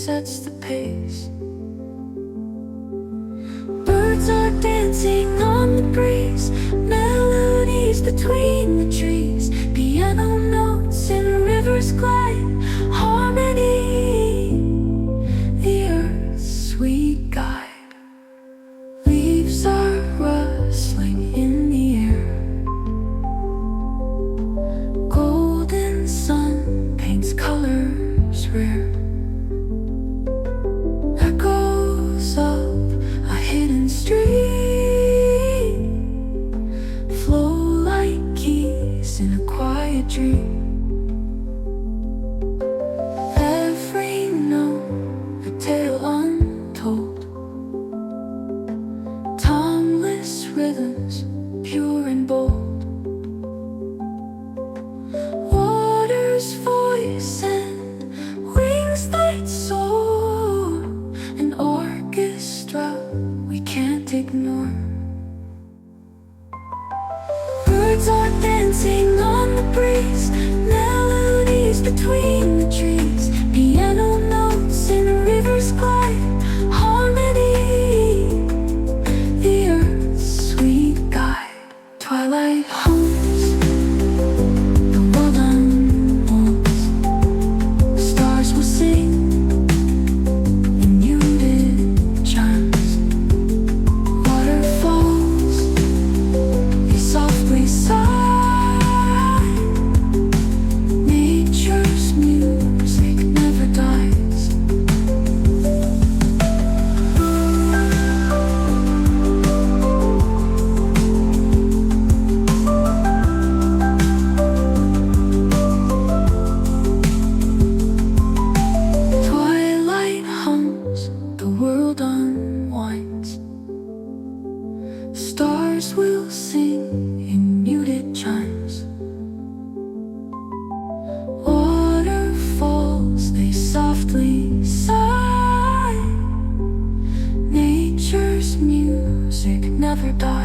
sets the pace. Birds are dancing on the breeze, melodies between the trees, piano notes in rivers glide, harmony, the earth's sweet guide. Leaves are rustling in the air, golden sun paints colors rare. Echoes of a hidden stream flow like keys in a quiet dream. Every note a tale untold, timeless rhythms pure and bold. Water's voice and wings that soar, an orchestra we can't ignore. Birds are dancing on the breeze, melodies between the trees, piano notes in rivers glide, harmony, the earth's sweet guide. Twilight hums, the world unfolds, stars will sing in muted chimes. Waterfalls, they softly sigh, nature's music never dies. Twilight hums, the world unwinds, stars will sing in muted chimes. Waterfalls, they softly sigh, nature's music never dies.